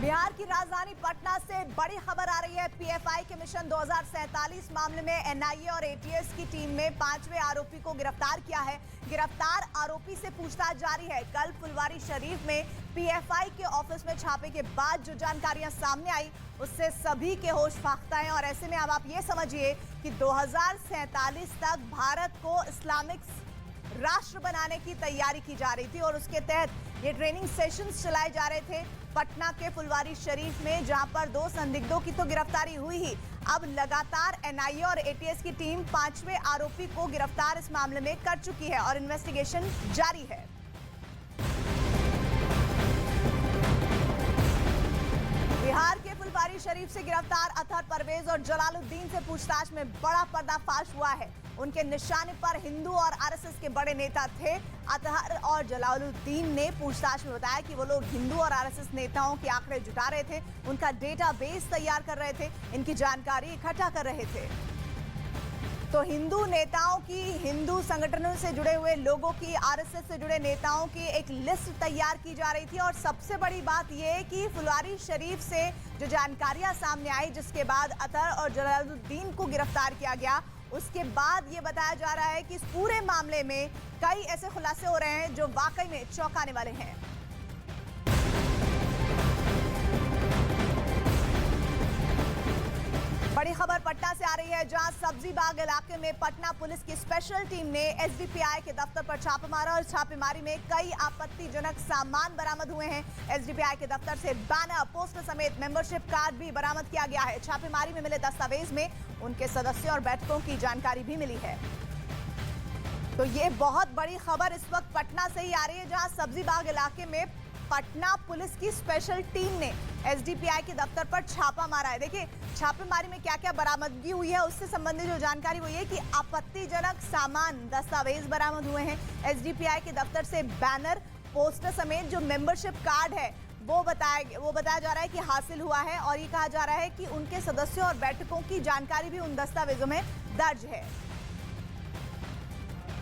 बिहार की राजधानी पटना से बड़ी खबर आ रही है। पीएफआई के मिशन 2047 मामले में एनआईए और एटीएस की टीम ने 5वें आरोपी को गिरफ्तार किया है। गिरफ्तार आरोपी से पूछताछ जारी है। कल फुलवारी शरीफ में पीएफआई के ऑफिस में छापे के बाद जो जानकारियां सामने आई उससे सभी के होश फाख्ता हैं। और ऐसे में अब आप ये समझिए कि 2047 तक भारत को इस्लामिक राष्ट्र बनाने की तैयारी की जा रही थी और उसके तहत ये ट्रेनिंग सेशंस चलाए जा रहे थे पटना के फुलवारी शरीफ में, जहां पर 2 संदिग्धों की तो गिरफ्तारी हुई ही। अब लगातार एनआईए और एटीएस की टीम 5वें आरोपी को गिरफ्तार इस मामले में कर चुकी है और इन्वेस्टिगेशन जारी है। बिहार के फुलवारी शरीफ से गिरफ्तार अतहर परवेज और जलालुद्दीन से पूछताछ में बड़ा पर्दाफाश हुआ है। उनके निशाने पर हिंदू और आरएसएस के बड़े नेता थे। अतहर और जलालुद्दीन ने पूछताछ में बताया कि वो लोग हिंदू और आरएसएस नेताओं के आंकड़े जुटा रहे थे, उनका डेटाबेस तैयार कर रहे थे, इनकी जानकारी इकट्ठा कर रहे थे। तो हिंदू नेताओं की, हिंदू संगठनों से जुड़े हुए लोगों की, आरएसएस से जुड़े नेताओं की एक लिस्ट तैयार की जा रही थी। और सबसे बड़ी बात यह कि फुलवारी शरीफ से जो जानकारियां सामने आई, जिसके बाद अतहर और जलालुद्दीन को गिरफ्तार किया गया, उसके बाद ये बताया जा रहा है कि इस पूरे मामले में कई ऐसे खुलासे हो रहे हैं जो वाकई में चौंकाने वाले हैं। बड़ी खबर पटना से आ रही है, जहां सब्जी बाग इलाके में पटना पुलिस की स्पेशल टीम ने एसडीपीआई के दफ्तर पर छापा मारा और छापेमारी में कई आपत्तिजनक सामान बरामद हुए हैं। एसडीपीआई के दफ्तर से बैनर, पोस्टर समेत मेंबरशिप कार्ड भी बरामद किया गया है। छापेमारी में मिले दस्तावेज में उनके सदस्यों और बैठकों की जानकारी भी मिली है। तो ये बहुत बड़ी खबर इस वक्त पटना से ही आ रही है, जहां सब्जी बाग इलाके में पटना पुलिस की स्पेशल टीम ने एसडीपीआई के दफ्तर पर छापा मारा है। देखिए छापेमारी में क्या क्या बरामदगी हुई है, उससे संबंधित जो जानकारी वो ये कि आपत्तिजनक सामान, दस्तावेज बरामद हुए हैं। एसडीपीआई के दफ्तर से बैनर, पोस्टर समेत जो मेंबरशिप कार्ड है वो बताया जा रहा है कि हासिल हुआ है। और ये कहा जा रहा है कि उनके सदस्यों और बैठकों की जानकारी भी उन दस्तावेजों में दर्ज है।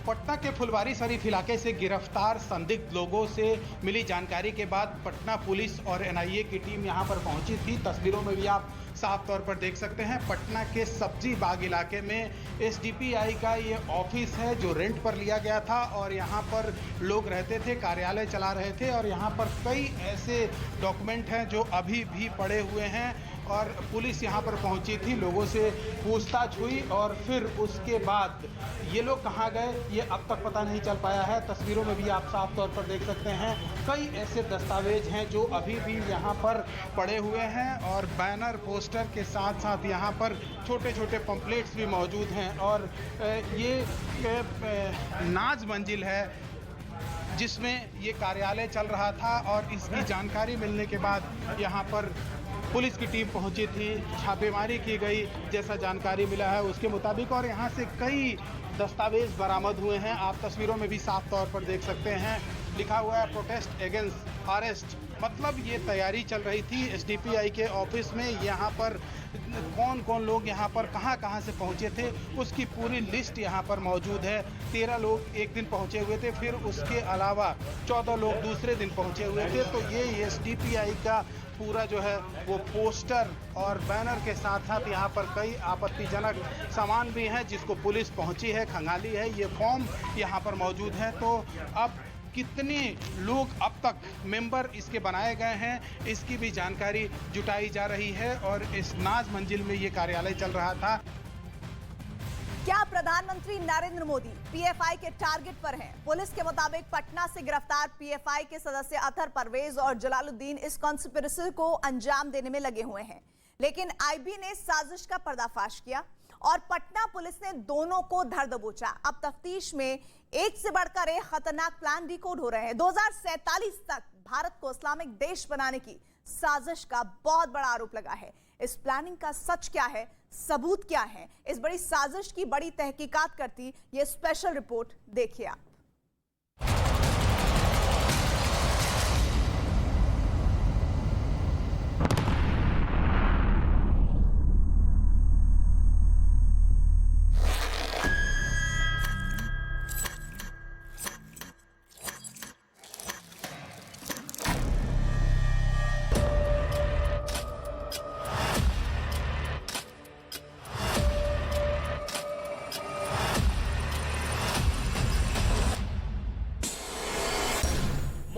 पटना के फुलवारी शरीफ इलाके से गिरफ्तार संदिग्ध लोगों से मिली जानकारी के बाद पटना पुलिस और एनआईए की टीम यहां पर पहुंची थी। तस्वीरों में भी आप साफ तौर पर देख सकते हैं, पटना के सब्जी बाग इलाके में एसडीपीआई का ये ऑफिस है जो रेंट पर लिया गया था और यहाँ पर लोग रहते थे, कार्यालय चला रहे थे। और यहाँ पर कई ऐसे डॉक्यूमेंट हैं जो अभी भी पड़े हुए हैं और पुलिस यहाँ पर पहुँची थी, लोगों से पूछताछ हुई और फिर उसके बाद ये लोग कहाँ गए ये अब तक पता नहीं चल पाया है। तस्वीरों में भी आप साफ तौर पर देख सकते हैं, कई ऐसे दस्तावेज हैं जो अभी भी यहाँ पर पड़े हुए हैं और बैनर, पोस्टर के साथ साथ यहाँ पर छोटे छोटे पंपलेट्स भी मौजूद हैं। और ये नाज मंजिल है जिसमें ये कार्यालय चल रहा था और इसकी जानकारी मिलने के बाद यहाँ पर पुलिस की टीम पहुंची थी, छापेमारी की गई जैसा जानकारी मिला है उसके मुताबिक। और यहाँ से कई दस्तावेज बरामद हुए हैं, आप तस्वीरों में भी साफ तौर पर देख सकते हैं। लिखा हुआ है प्रोटेस्ट अगेंस्ट अरेस्ट, मतलब ये तैयारी चल रही थी एसडीपीआई के ऑफिस में। यहाँ पर कौन कौन लोग यहाँ पर कहाँ से पहुँचे थे उसकी पूरी लिस्ट यहाँ पर मौजूद है। 13 लोग एक दिन पहुँचे हुए थे, फिर उसके अलावा 14 लोग दूसरे दिन पहुँचे हुए थे। तो ये एसडीपीआई का पूरा जो है वो पोस्टर और बैनर के साथ साथ यहाँ पर कई आपत्तिजनक सामान भी हैं जिसको पुलिस पहुँची है, खंगाली है। ये फॉर्म यहाँ पर मौजूद है। तो अब कितने लोग अब तक मेंबर इसके बनाए गए हैं इसकी भी जानकारी जुटाई जा रही है। और इस नाज मंजिल में ये कार्यालय चल रहा था। क्या प्रधानमंत्री नरेंद्र मोदी पीएफआई के टारगेट पर हैं? पुलिस के मुताबिक पटना से गिरफ्तार पीएफआई के सदस्य अतहर परवेज और जलालुद्दीन इस कॉन्स्पिरेसी को अंजाम देने में लगे हुए हैं, लेकिन आईबी ने साजिश का पर्दाफाश किया और पटना पुलिस ने दोनों को धर दबोचा। अब तफ्तीश में एक से बढ़कर एक खतरनाक प्लान डिकोड हो रहे हैं। 2047 तक भारत को इस्लामिक देश बनाने की साजिश का बहुत बड़ा आरोप लगा है। इस प्लानिंग का सच क्या है, सबूत क्या है, इस बड़ी साजिश की बड़ी तहकीकात करती ये स्पेशल रिपोर्ट देखिए आप।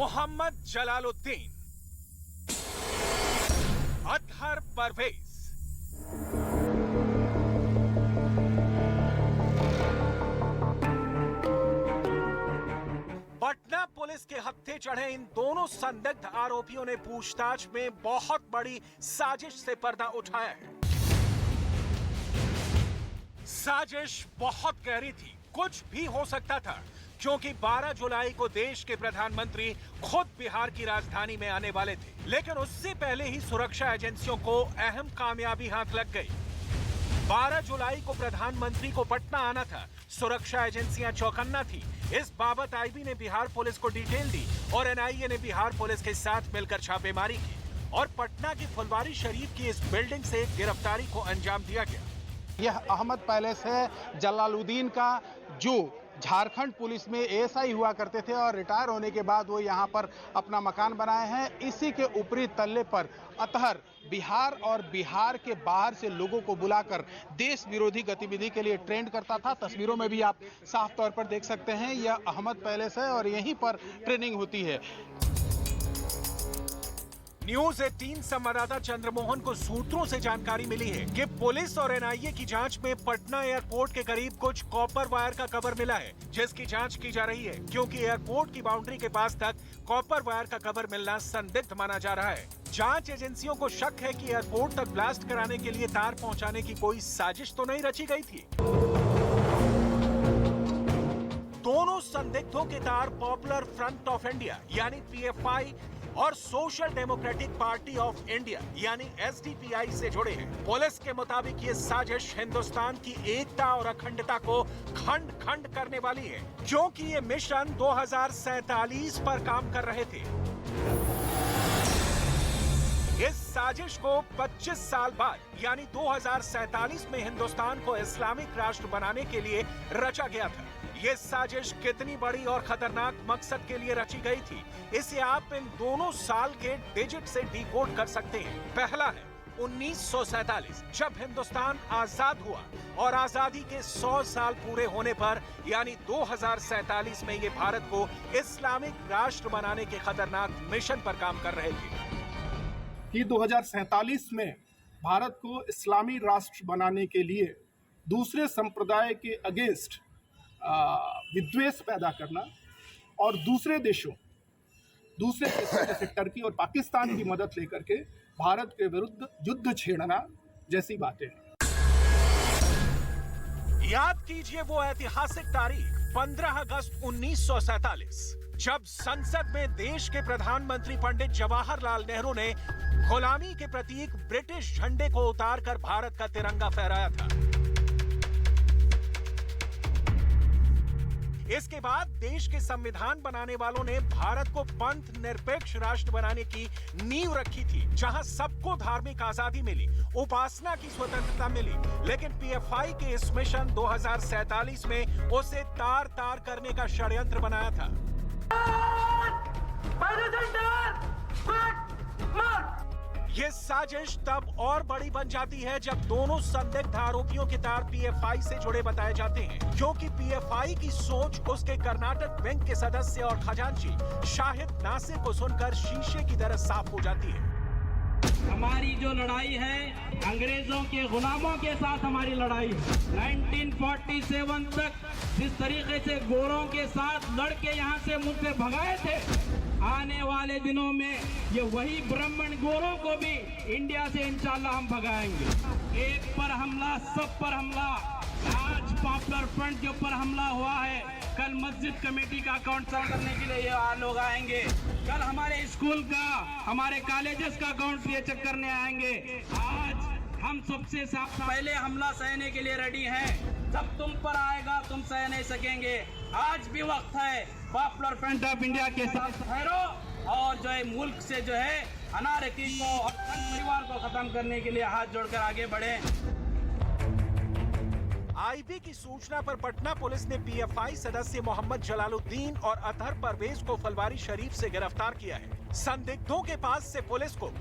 मोहम्मद जलालुद्दीन, अतहर परवेज, पटना पुलिस के हत्थे चढ़े इन दोनों संदिग्ध आरोपियों ने पूछताछ में बहुत बड़ी साजिश से पर्दा उठाया है। साजिश बहुत गहरी थी, कुछ भी हो सकता था, क्योंकि 12 जुलाई को देश के प्रधानमंत्री खुद बिहार की राजधानी में आने वाले थे, लेकिन उससे पहले ही सुरक्षा एजेंसियों को अहम कामयाबी हाथ लग गई। 12 जुलाई को प्रधानमंत्री को पटना आना था, सुरक्षा एजेंसियां चौकन्ना थी। इस बाबत आईबी ने बिहार पुलिस को डिटेल दी और एनआईए ने बिहार पुलिस के साथ मिलकर छापेमारी की और पटना की फुलवारी शरीफ की इस बिल्डिंग से गिरफ्तारी को अंजाम दिया गया। यह अहमद पैलेस है जलालुद्दीन का, जो झारखंड पुलिस में एएसआई हुआ करते थे और रिटायर होने के बाद वो यहाँ पर अपना मकान बनाए हैं। इसी के ऊपरी तल्ले पर अतहर बिहार और बिहार के बाहर से लोगों को बुलाकर देश विरोधी गतिविधि के लिए ट्रेंड करता था। तस्वीरों में भी आप साफ तौर पर देख सकते हैं, यह अहमद पैलेस है और यहीं पर ट्रेनिंग होती है। न्यूज 18 संवाददाता चंद्रमोहन को सूत्रों से जानकारी मिली है कि पुलिस और एनआईए की जांच में पटना एयरपोर्ट के करीब कुछ कॉपर वायर का कवर मिला है, जिसकी जांच की जा रही है, क्योंकि एयरपोर्ट की बाउंड्री के पास तक कॉपर वायर का कवर मिलना संदिग्ध माना जा रहा है। जांच एजेंसियों को शक है कि एयरपोर्ट तक ब्लास्ट कराने के लिए तार पहुंचाने की कोई साजिश तो नहीं रची गई थी। दोनों संदिग्धों के तार पॉपुलर फ्रंट ऑफ इंडिया यानी पीएफआई और social democratic party of India यानी एसडीपीआई से जुड़े हैं। पुलिस के मुताबिक ये साजिश हिंदुस्तान की एकता और अखंडता को खंड खंड करने वाली है, क्योंकि ये मिशन 2047 पर काम कर रहे थे। इस साजिश को 25 साल बाद यानी 2047 में हिंदुस्तान को इस्लामिक राष्ट्र बनाने के लिए रचा गया था। ये साजिश कितनी बड़ी और खतरनाक मकसद के लिए रची गई थी, इसे आप इन दोनों साल के डिजिट से डिकोड कर सकते हैं। पहला है 1947, जब हिंदुस्तान आजाद हुआ और आजादी के 100 साल पूरे होने पर यानी 2047 में ये भारत को इस्लामिक राष्ट्र बनाने के खतरनाक मिशन पर काम कर रहे थे कि 2047 में भारत को इस्लामी राष्ट्र बनाने के लिए दूसरे संप्रदाय के अगेंस्ट विद्वेष पैदा करना और दूसरे देशों जैसे टर्की और पाकिस्तान की मदद लेकर के भारत के विरुद्ध युद्ध छेड़ना जैसी बातें हैं। याद कीजिए वो ऐतिहासिक तारीख 15 अगस्त 1947, जब संसद में देश के प्रधानमंत्री पंडित जवाहरलाल नेहरू ने गुलामी के प्रतीक ब्रिटिश झंडे को उतारकर भारत का तिरंगा फहराया था। इसके बाद देश के संविधान बनाने वालों ने भारत को पंथ निरपेक्ष राष्ट्र बनाने की नींव रखी थी, जहां सबको धार्मिक आजादी मिली, उपासना की स्वतंत्रता मिली। लेकिन पीएफआई के इस मिशन 2047 में उसे तार तार करने का षड्यंत्र बनाया था। ये साजिश तब और बड़ी बन जाती है जब दोनों संदिग्ध आरोपियों के तार पीएफआई से जुड़े बताए जाते हैं, क्योंकि पीएफआई की सोच उसके कर्नाटक बैंक के सदस्य और खजांची शाहिद नासिर को सुनकर शीशे की तरह साफ हो जाती है। हमारी जो लड़ाई है अंग्रेजों के गुलामों के साथ हमारी लड़ाई है। 1947 तक जिस तरीके से गोरों के साथ लड़के यहाँ से मुझसे भगाए थे, आने वाले दिनों में ये वही ब्राह्मण गोरों को भी इंडिया से इंशाल्लाह हम भगाएंगे। एक पर हमला, सब पर हमला। आज पॉपुलर फ्रंट के ऊपर हमला हुआ है, कल मस्जिद कमेटी का अकाउंट साफ करने के लिए ये लोग आएंगे, कल हमारे स्कूल का, हमारे कॉलेजेस का अकाउंट ये चेक करने आएंगे। आज हम सबसे पहले हमला सहने के लिए रेडी हैं। जब तुम पर आएगा तुम सह नहीं सकेंगे। आज भी वक्त है पॉपुलर फ्रंट ऑफ इंडिया के साथ ठहरो और जो है मुल्क से जो है अनारकी को और परिवार को खत्म करने के लिए हाथ जोड़कर आगे बढ़े। आईबी की सूचना पर पटना पुलिस ने पीएफआई सदस्य मोहम्मद जलालुद्दीन और अतहर परवेज को फुलवारी शरीफ से गिरफ्तार किया है। संदिग्धों के पास से पुलिस को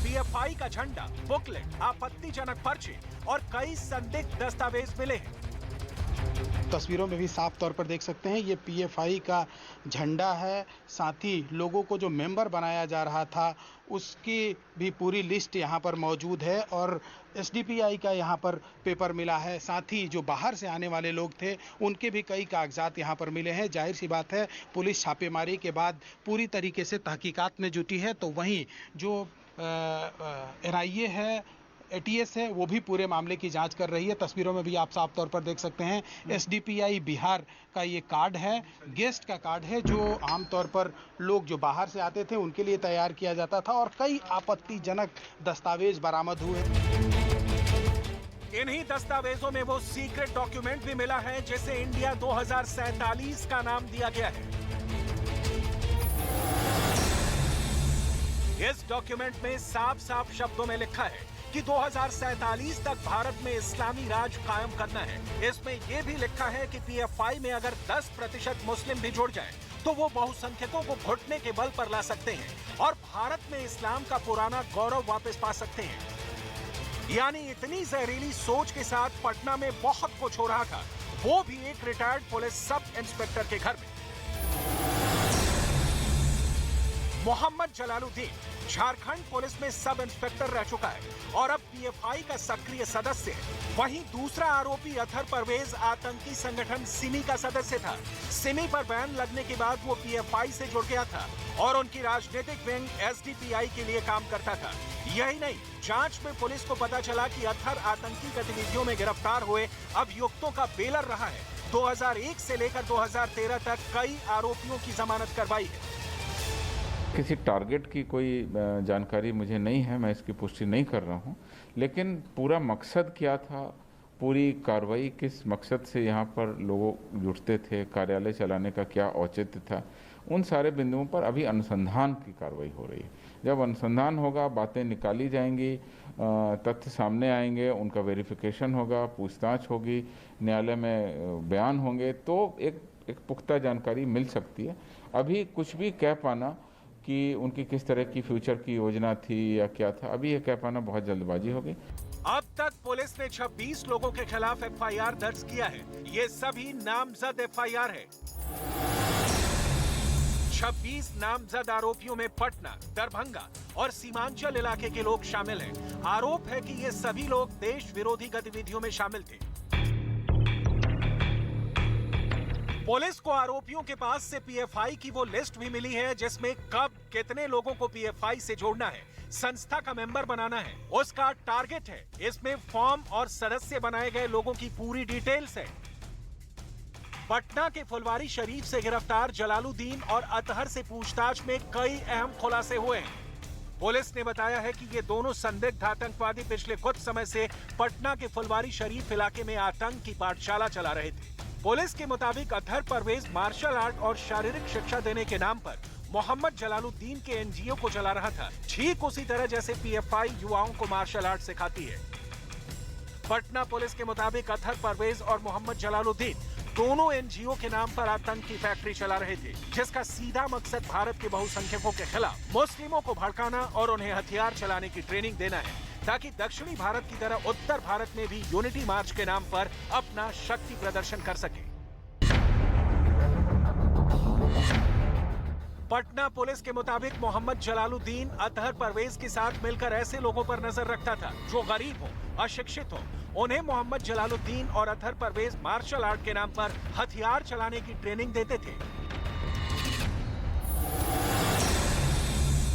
पीएफआई का झंडा, बुकलेट, आपत्तिजनक पर्चे और कई संदिग्ध दस्तावेज मिले हैं। तस्वीरों में भी साफ तौर पर देख सकते हैं ये पीएफआई का झंडा है। साथ ही लोगों को जो मेंबर बनाया जा रहा था उसकी भी पूरी लिस्ट यहाँ पर मौजूद है और एसडीपीआई का यहाँ पर पेपर मिला है। साथ ही जो बाहर से आने वाले लोग थे उनके भी कई कागजात यहाँ पर मिले हैं। जाहिर सी बात है पुलिस छापेमारी के बाद पूरी तरीके से तहकीकात में जुटी है, तो वहीं जो एनआईए है, एटीएस है, वो भी पूरे मामले की जांच कर रही है। तस्वीरों में भी आप साफ तौर पर देख सकते हैं एसडीपीआई बिहार का ये कार्ड है, गेस्ट का कार्ड है, जो आमतौर पर लोग जो बाहर से आते थे उनके लिए तैयार किया जाता था और कई आपत्तिजनक दस्तावेज बरामद हुए। इन्हीं दस्तावेजों में वो सीक्रेट डॉक्यूमेंट भी मिला है जिसे इंडिया 2047 का नाम दिया गया है। इस डॉक्यूमेंट में साफ साफ शब्दों में लिखा है कि 2047 तक भारत में इस्लामी राज कायम करना है। इसमें यह भी लिखा है कि पीएफआई में अगर 10% मुस्लिम भी जुड़ जाएं, तो वो बहुसंख्यकों को घुटने के बल पर ला सकते हैं और भारत में इस्लाम का पुराना गौरव वापस पा सकते हैं। यानी इतनी जहरीली सोच के साथ पटना में बहुत कुछ हो रहा था, वो भी एक रिटायर्ड पुलिस सब इंस्पेक्टर के घर में। मोहम्मद जलालुद्दीन झारखंड पुलिस में सब इंस्पेक्टर रह चुका है और अब पीएफआई का सक्रिय सदस्य है। वहीं दूसरा आरोपी अतहर परवेज आतंकी संगठन सिमी का सदस्य था। सिमी पर बैन लगने के बाद वो पीएफआई से जुड़ गया था और उनकी राजनीतिक विंग एसडीपीआई के लिए काम करता था। यही नहीं, जांच में पुलिस को पता चला कि अतहर आतंकी गतिविधियों में गिरफ्तार हुए अभियुक्तों का बेलर रहा है। 2001 से लेकर 2013 तक कई आरोपियों की जमानत करवाई है। किसी टारगेट की कोई जानकारी मुझे नहीं है, मैं इसकी पुष्टि नहीं कर रहा हूं, लेकिन पूरा मकसद क्या था, पूरी कार्रवाई किस मकसद से यहाँ पर लोग जुटते थे, कार्यालय चलाने का क्या औचित्य था, उन सारे बिंदुओं पर अभी अनुसंधान की कार्रवाई हो रही है। जब अनुसंधान होगा, बातें निकाली जाएंगी, तथ्य सामने आएंगे, उनका वेरिफिकेशन होगा, पूछताछ होगी, न्यायालय में बयान होंगे, तो एक पुख्ता जानकारी मिल सकती है। अभी कुछ भी कह पाना कि उनकी किस तरह की फ्यूचर की योजना थी या क्या था, अभी ये कह पाना बहुत जल्दबाजी होगी। अब तक पुलिस ने 26 लोगों के खिलाफ एफआईआर दर्ज किया है। ये सभी नामजद एफआईआर है। 26 नामजद आरोपियों में पटना, दरभंगा और सीमांचल इलाके के लोग शामिल हैं। आरोप है कि ये सभी लोग देश विरोधी गतिविधियों में शामिल थे। पुलिस को आरोपियों के पास से पीएफआई की वो लिस्ट भी मिली है जिसमें कब कितने लोगों को पीएफआई से जोड़ना है, संस्था का मेंबर बनाना है, उसका टारगेट है। इसमें फॉर्म और सदस्य बनाए गए लोगों की पूरी डिटेल्स है। पटना के फुलवारी शरीफ से गिरफ्तार जलालुद्दीन और अतहर से पूछताछ में कई अहम खुलासे हुए हैं। पुलिस ने बताया है कि ये दोनों संदिग्ध आतंकवादी पिछले कुछ समय से पटना के फुलवारी शरीफ इलाके में आतंक की पाठशाला चला रहे थे। पुलिस के मुताबिक अतहर परवेज मार्शल आर्ट और शारीरिक शिक्षा देने के नाम पर मोहम्मद जलालुद्दीन के एनजीओ को चला रहा था, ठीक उसी तरह जैसे पीएफआई युवाओं को मार्शल आर्ट सिखाती है। पटना पुलिस के मुताबिक अतहर परवेज और मोहम्मद जलालुद्दीन दोनों एनजीओ के नाम पर आतंक की फैक्ट्री चला रहे थे, जिसका सीधा मकसद भारत के बहुसंख्यकों के खिलाफ मुस्लिमों को भड़काना और उन्हें हथियार चलाने की ट्रेनिंग देना है, ताकि दक्षिणी भारत की तरह उत्तर भारत में भी यूनिटी मार्च के नाम पर अपना शक्ति प्रदर्शन कर सके। पटना पुलिस के मुताबिक मोहम्मद जलालुद्दीन अतहर परवेज के साथ मिलकर ऐसे लोगों पर नजर रखता था जो गरीब हो, अशिक्षित हो। उन्हें मोहम्मद जलालुद्दीन और अतहर परवेज मार्शल आर्ट के नाम पर हथियार चलाने की ट्रेनिंग देते थे।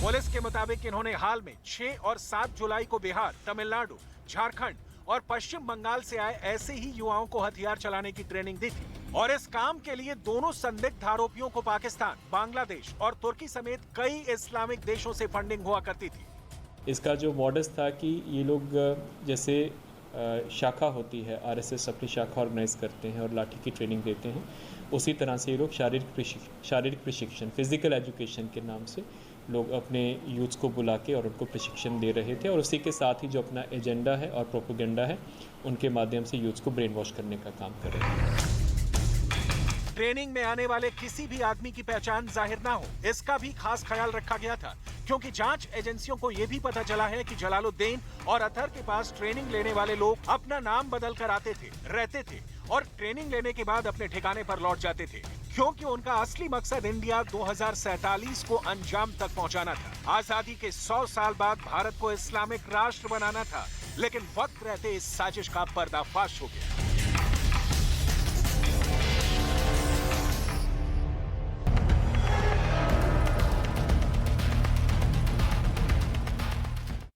पुलिस के मुताबिक इन्होंने हाल में 6 और 7 जुलाई को बिहार, तमिलनाडु, झारखंड और पश्चिम बंगाल से आए ऐसे ही युवाओं को हथियार चलाने की ट्रेनिंग दी थी और इस काम के लिए दोनों संदिग्ध आरोपियों को पाकिस्तान, बांग्लादेश और तुर्की समेत कई इस्लामिक देशों से फंडिंग हुआ करती थी। इसका जो मॉडस था कि ये लोग जैसे शाखा होती है, आरएसएस अपनी शाखा ऑर्गेनाइज करते हैं और लाठी की ट्रेनिंग देते हैं, उसी तरह से ये लोग शारीरिक प्रशिक्षण, फिजिकल एजुकेशन के नाम से लोग अपने यूथ्स को बुला के और उनको प्रशिक्षण दे रहे थे और उसी के साथ ही जो अपना एजेंडा है और प्रोपेगेंडा है उनके माध्यम से यूथ्स को ब्रेन वॉश करने का काम कर रहे हैं। ट्रेनिंग में आने वाले किसी भी आदमी की पहचान जाहिर ना हो, इसका भी खास ख्याल रखा गया था, क्योंकि जांच एजेंसियों को यह भी पता चला है कि जलालुद्दीन और अतहर के पास ट्रेनिंग लेने वाले लोग अपना नाम बदल कर आते थे, रहते थे और ट्रेनिंग लेने के बाद अपने ठिकाने पर लौट जाते थे, क्योंकि उनका असली मकसद इंडिया 2047 को अंजाम तक पहुंचाना था। आजादी के 100 साल बाद भारत को इस्लामिक राष्ट्र बनाना था, लेकिन वक्त रहते इस साजिश का पर्दाफाश हो गया।